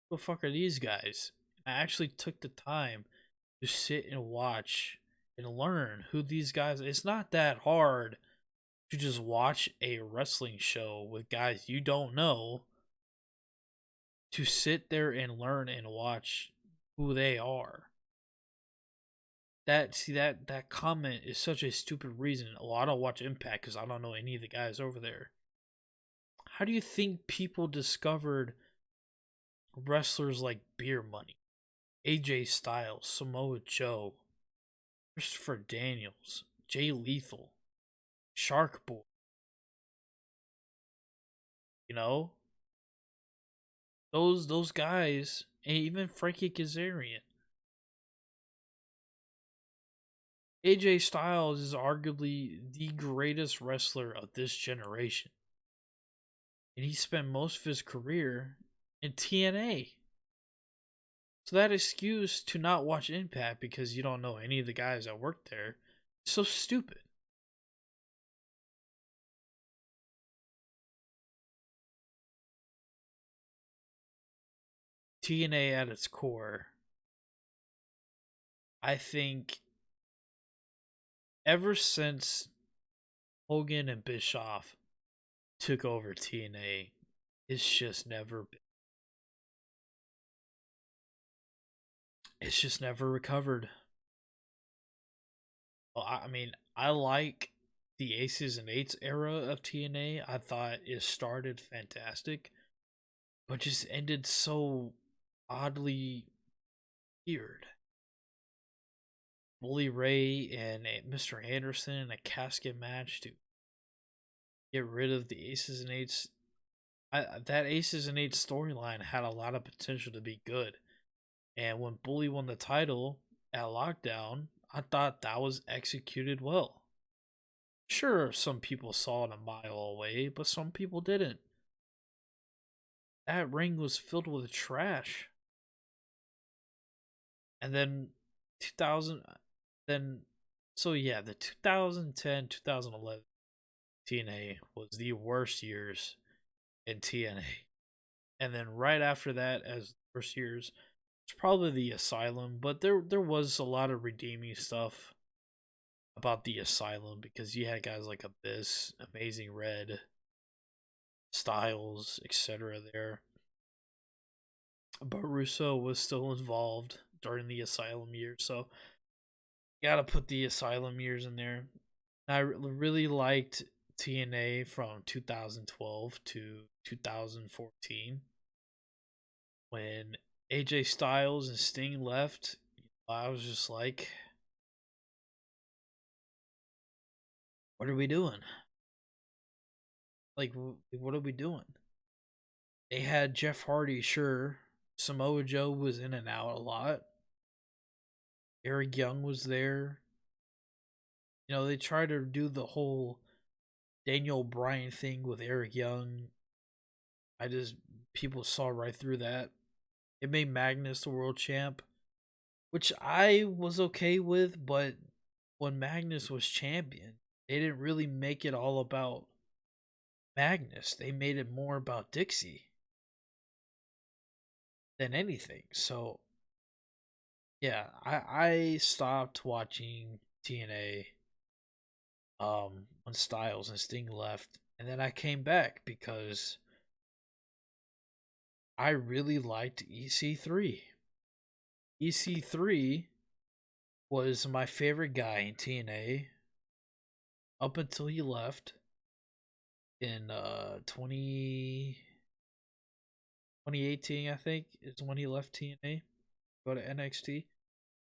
who the fuck are these guys? I actually took the time to sit and watch and learn who these guys. It's not that hard to just watch a wrestling show with guys you don't know, to sit there and learn and watch who they are. That comment is such a stupid reason. Well, I don't watch Impact because I don't know any of the guys over there. How do you think people discovered wrestlers like Beer Money, AJ Styles, Samoa Joe, Christopher Daniels, Jay Lethal, Shark Boy? Those guys, and even Frankie Kazarian. AJ Styles is arguably the greatest wrestler of this generation. And he spent most of his career in TNA. So that excuse to not watch Impact because you don't know any of the guys that work there is so stupid. TNA at its core, I think ever since Hogan and Bischoff took over TNA, it's just never recovered. Well, I mean, I like the Aces and Eights era of TNA. I thought it started fantastic, but just ended so oddly weird. Bully Ray and Mr. Anderson in a casket match to get rid of the Aces and Eights. That Aces and Eights storyline had a lot of potential to be good. And when Bully won the title at Lockdown, I thought that was executed well. Sure, some people saw it a mile away, but some people didn't. That ring was filled with trash. And then 2000, then, so yeah, the 2010 2011 TNA was the worst years in TNA. And then right after that, as the worst years, it's probably the Asylum, but there was a lot of redeeming stuff about the Asylum because you had guys like Abyss, Amazing Red, Styles, etc. there. But Russo was still involved during the Asylum years, so gotta put the Asylum years in there. I really liked TNA from 2012 to 2014 when AJ Styles and Sting left. I was just like, what are we doing? Like, what are we doing? They had Jeff Hardy, sure. Samoa Joe was in and out a lot. Eric Young was there. They tried to do the whole Daniel Bryan thing with Eric Young. People saw right through that. It made Magnus the world champ, which I was okay with, but when Magnus was champion, they didn't really make it all about Magnus. They made it more about Dixie. than anything. So yeah, I stopped watching TNA when Styles and Sting left, and then I came back because I really liked EC3. EC3 was my favorite guy in TNA up until he left in 2018, I think, is when he left TNA, go to NXT.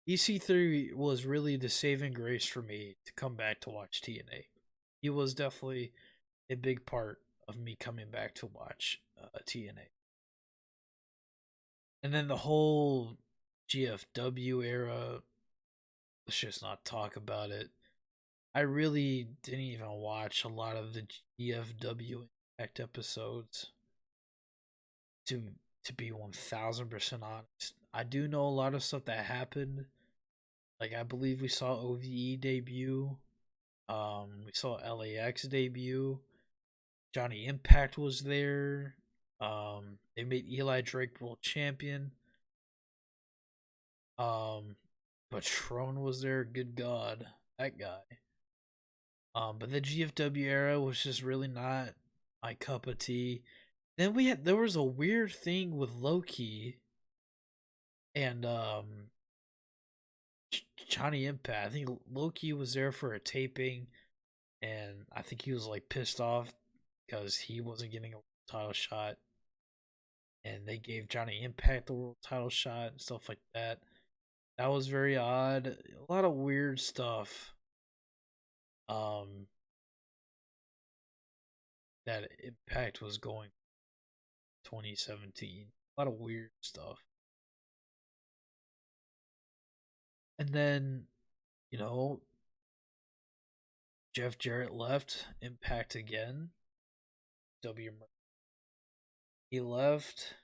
EC3 was really the saving grace for me to come back to watch TNA. He was definitely a big part of me coming back to watch TNA. And then the whole GFW era, let's just not talk about it. I really didn't even watch a lot of the GFW Impact episodes to to be 1000% honest. I do know a lot of stuff that happened. Like I believe we saw OVE debut. We saw LAX debut. Johnny Impact was there. They made Eli Drake world champion. Um, Patron was there. Good God, that guy. But the GFW era was just really not my cup of tea. Then there was a weird thing with Loki and Johnny Impact. I think Loki was there for a taping, and I think he was like pissed off because he wasn't getting a world title shot, and they gave Johnny Impact the world title shot and stuff like that. That was very odd. A lot of weird stuff. Um, that Impact was going 2017. A lot of weird stuff. And then, you know, Jeff Jarrett left Impact again. W. He left,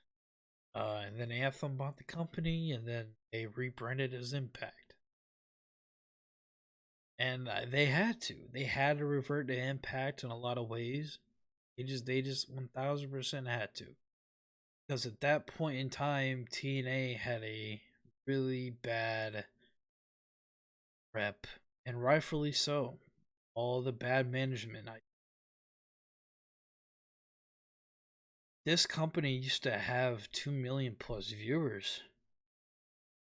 and then Anthem bought the company, and then they rebranded as Impact. And they had to. They had to revert to Impact in a lot of ways. They just 1000% had to. Because at that point in time, TNA had a really bad rep, and rightfully so. All the bad management. This company used to have 2 million plus viewers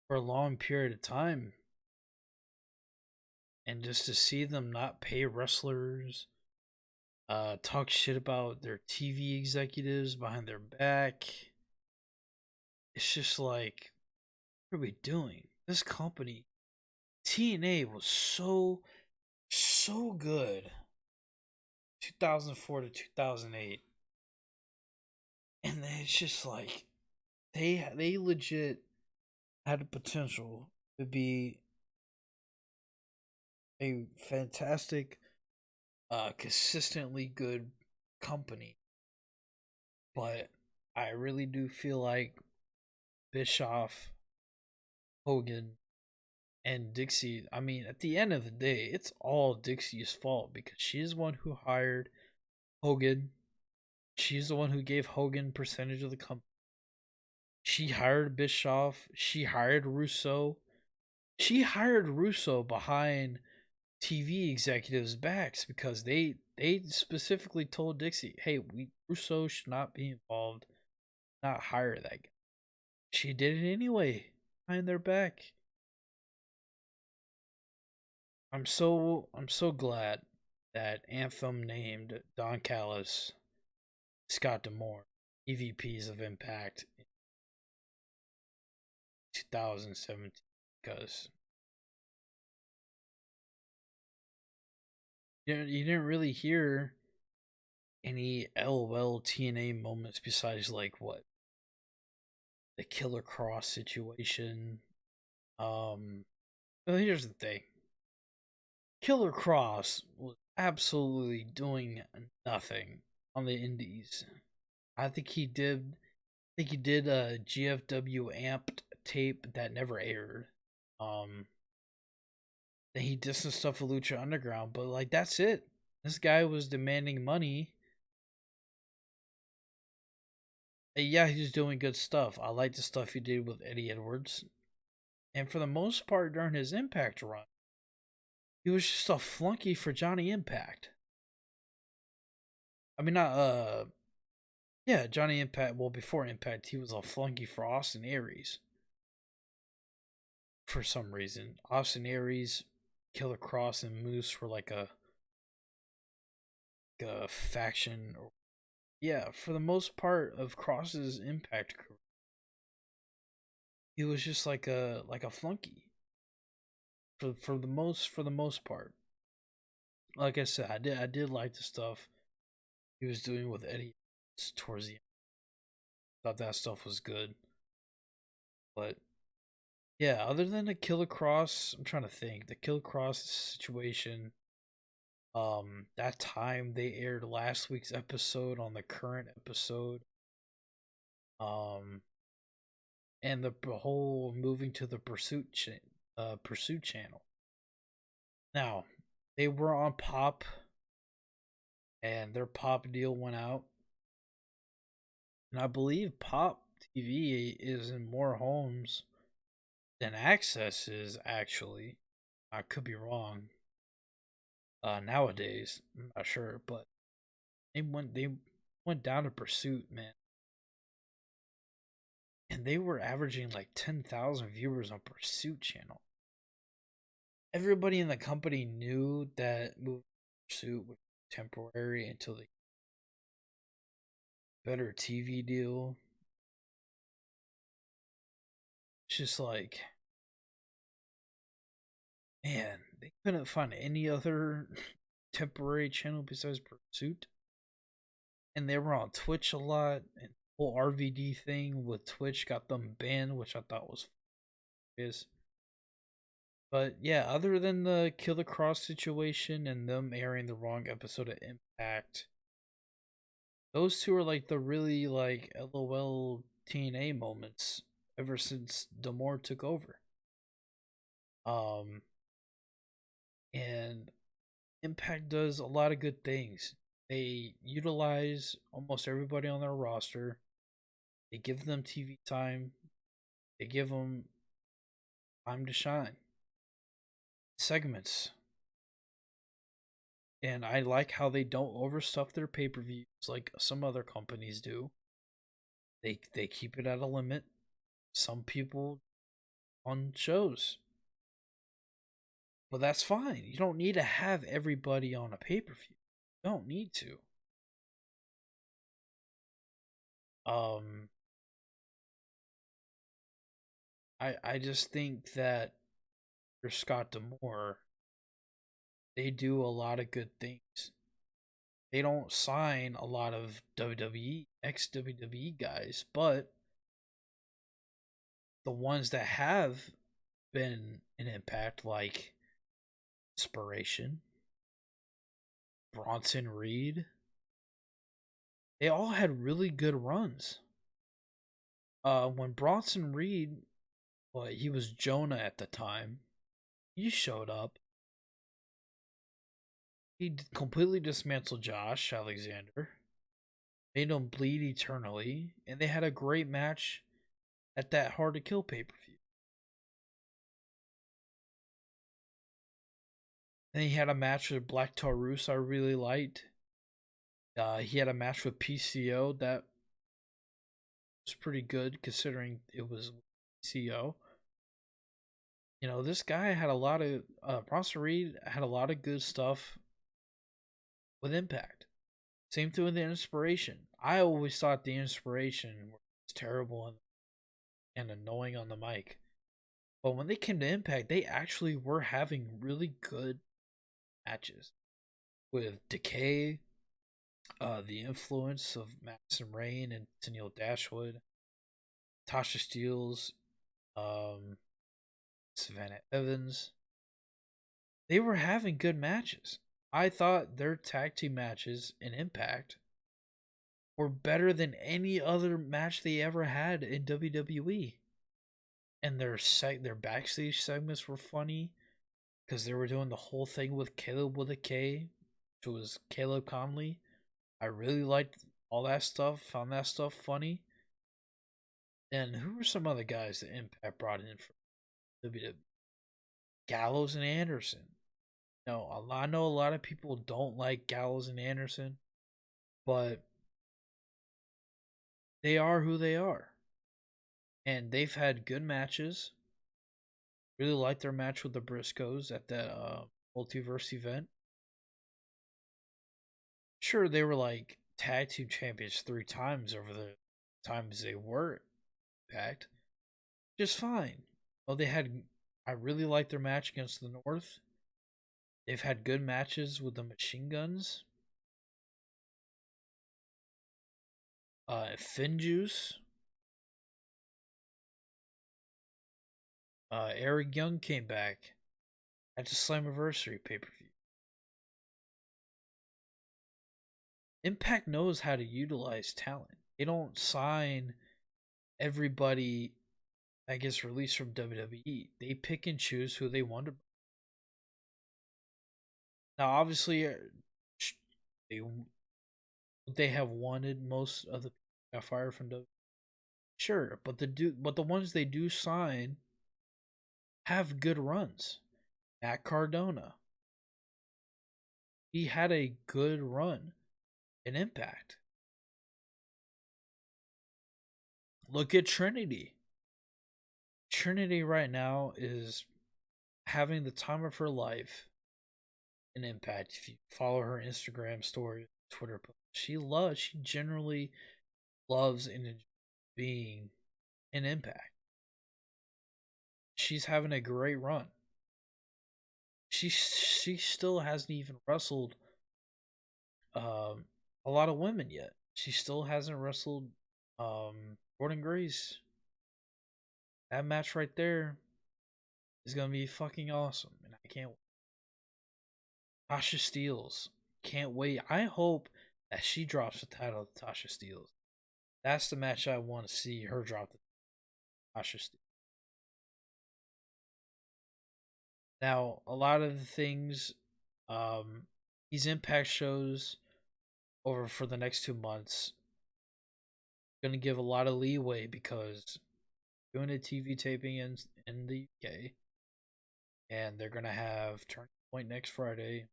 for a long period of time. And just to see them not pay wrestlers, talk shit about their TV executives behind their back, it's just like, what are we doing? This company, TNA, was so good 2004 to 2008. And it's just like, they legit had the potential to be a fantastic, consistently good company. But I really do feel like Bischoff, Hogan, and Dixie. I mean, at the end of the day, it's all Dixie's fault because she's the one who hired Hogan. She's the one who gave Hogan percentage of the company. She hired Bischoff. She hired Russo. She hired Russo behind TV executives' backs because they specifically told Dixie, "Hey, Russo should not be involved. Not hire that guy." She did it anyway behind their back. I'm so glad that Anthem named Don Callis, Scott D'Amore, EVPs of Impact in 2017 because you didn't really hear any LOL TNA moments besides like what the Killer Cross situation. Well, here's the thing. Killer Cross was absolutely doing nothing on the indies. I think he did. I think he did a GFW amped tape that never aired. Um, then he did some stuff with Lucha Underground, but like that's it. This guy was demanding money Yeah, he's doing good stuff. I like the stuff he did with Eddie Edwards. And for the most part during his Impact run, he was just a flunky for Johnny Impact. I mean, not yeah, Johnny Impact. Well, before Impact, he was a flunky for Austin Aries. For some reason, Austin Aries, Killer Cross, and Moose were like a faction. Or, yeah, for the most part of Cross's Impact career, he was just like a flunky for the most part. Like I said, I did like the stuff he was doing with Eddie towards the end. Thought that stuff was good, but yeah, other than the Killer Cross, I'm trying to think. The Killer Cross situation, that time they aired last week's episode on the current episode, um, and the whole moving to the Pursuit channel. Now, they were on Pop, and their Pop deal went out, and I believe Pop TV is in more homes than Access is actually. I could be wrong. Nowadays, I'm not sure, but they went down to Pursuit, man, and they were averaging like 10,000 viewers on Pursuit channel. Everybody in the company knew that moving to Pursuit was temporary until the better TV deal. It's just like, man, they couldn't find any other temporary channel besides Pursuit, and they were on Twitch a lot. And the whole RVD thing with Twitch got them banned, which I thought was is. But yeah, other than the Killer Cross situation and them airing the wrong episode of Impact, those two are like the really like LOL TNA moments ever since Demore took over. Um, and Impact does a lot of good things. They utilize almost everybody on their roster. They give them TV time. They give them time to shine. Segments. And I like how they don't overstuff their pay-per-views like some other companies do. They keep it at a limit. Some people on shows. But that's fine. You don't need to have everybody on a pay-per-view. You don't need to. Um I just think that for Scott Demore, they do a lot of good things. They don't sign a lot of WWE, ex WWE guys, but the ones that have been an impact, like Inspiration, Bronson Reed, they all had really good runs. When Bronson Reed, well, he was Jonah at the time, he showed up. He completely dismantled Josh Alexander, made him bleed eternally, and they had a great match at that Hard to Kill pay per view. Then he had a match with Black Taurus I really liked. He had a match with PCO that was pretty good considering it was PCO. You know, this guy had a lot of Bronson Reed had a lot of good stuff with Impact. Same thing with the Inspiration. I always thought the Inspiration was terrible and annoying on the mic. But when they came to Impact, they actually were having really good matches with Decay, the influence of Madison Rain and Tennille Dashwood, Tasha Steeles, um, Savannah Evans. They were having good matches. I thought their tag team matches in Impact were better than any other match they ever had in WWE. And their backstage segments were funny because they were doing the whole thing with Caleb with a K, which was Caleb Conley. I really liked all that stuff. Found that stuff funny. And who were some other guys that Impact brought in for WWE? Gallows and Anderson. No, I know a lot of people don't like Gallows and Anderson, but they are who they are. And they've had good matches. Really liked their match with the Briscoes at that multiverse event. Sure, they were like tag team champions 3 times over the times they were Impact. Just fine. Well, they had. I really liked their match against the North. They've had good matches with the Machine Guns. Finjuice. Eric Young came back at the Slammiversary pay per view. Impact knows how to utilize talent. They don't sign everybody that gets released from WWE. They pick and choose who they want to. Now, obviously, they they have wanted most of the people got fired from WWE. Sure, but the ones they do sign have good runs. Matt Cardona, he had a good run in Impact. Look at Trinity. Trinity right now is having the time of her life in Impact. If you follow her Instagram story, Twitter post, she generally loves and enjoys being in Impact. She's having a great run. She still hasn't even wrestled a lot of women yet. She still hasn't wrestled Gordon Grace. That match right there is gonna be fucking awesome, and I can't. Tasha Steelz, can't wait. I hope that she drops the title to Tasha Steelz. That's the match I want to see her drop the Tasha Steelz. Now, a lot of the things, these Impact shows over for the next 2 months, gonna give a lot of leeway because doing a TV taping in the UK, and they're gonna have Turning Point next Friday.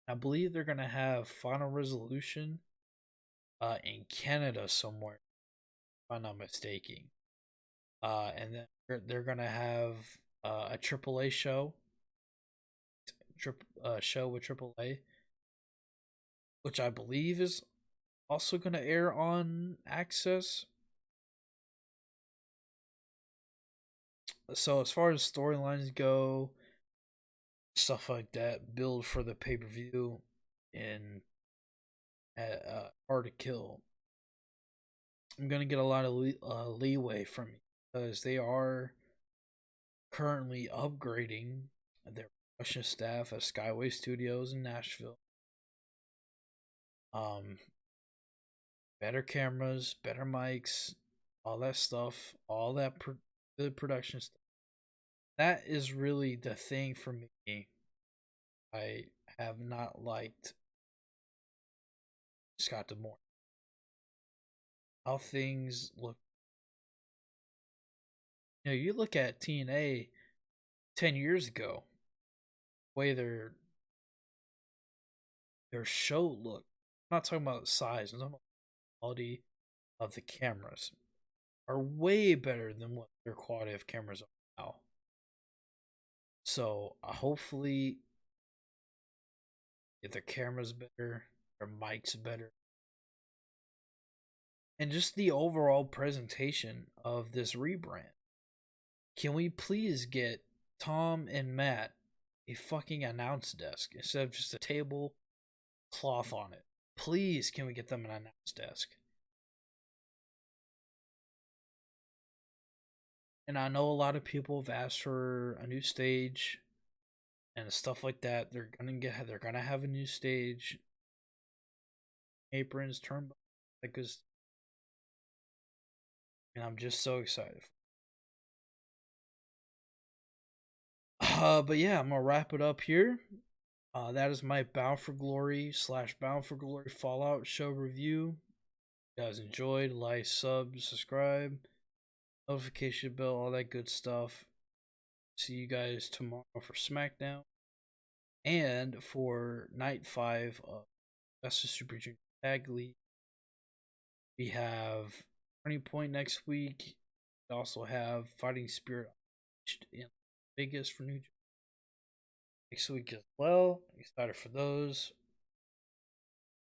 I believe they're gonna have Final Resolution in Canada somewhere, if I'm not mistaken. And then they're gonna have a AAA show, show with AAA, which I believe is also gonna air on Access. So as far as storylines go, stuff like that, build for the pay per view, and Hard to Kill, I'm gonna get a lot of leeway from you because they are currently upgrading their production staff at Skyway Studios in Nashville. Um, Better cameras, better mics, all that stuff, all that good production stuff. That is really the thing for me. I have not liked Scott D'Amore. How things look. You look at TNA 10 years ago, the way their show looked. I'm not talking about size, I'm talking about the quality of the cameras are way better than what their quality of cameras are now. So hopefully, if their cameras better, their mics better, and just the overall presentation of this rebrand. Can we please get Tom and Matt a fucking announce desk instead of just a table, cloth on it? Please, can we get them an announce desk? And I know a lot of people have asked for a new stage and stuff like that. They're gonna have a new stage, aprons, turnbuckles, and I'm just so excited. But yeah, I'm gonna wrap it up here. That is my Bound for Glory / Bound for Glory Fallout show review. you guys enjoyed, like, sub, subscribe, notification bell, all that good stuff. See you guys tomorrow for SmackDown and for Night 5 of Best of Super Junior Tag League. We have Turning Point next week. We also have Fighting Spirit in Vegas for New Jersey next week as well. Excited for those.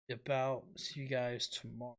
Dip out. See you guys tomorrow.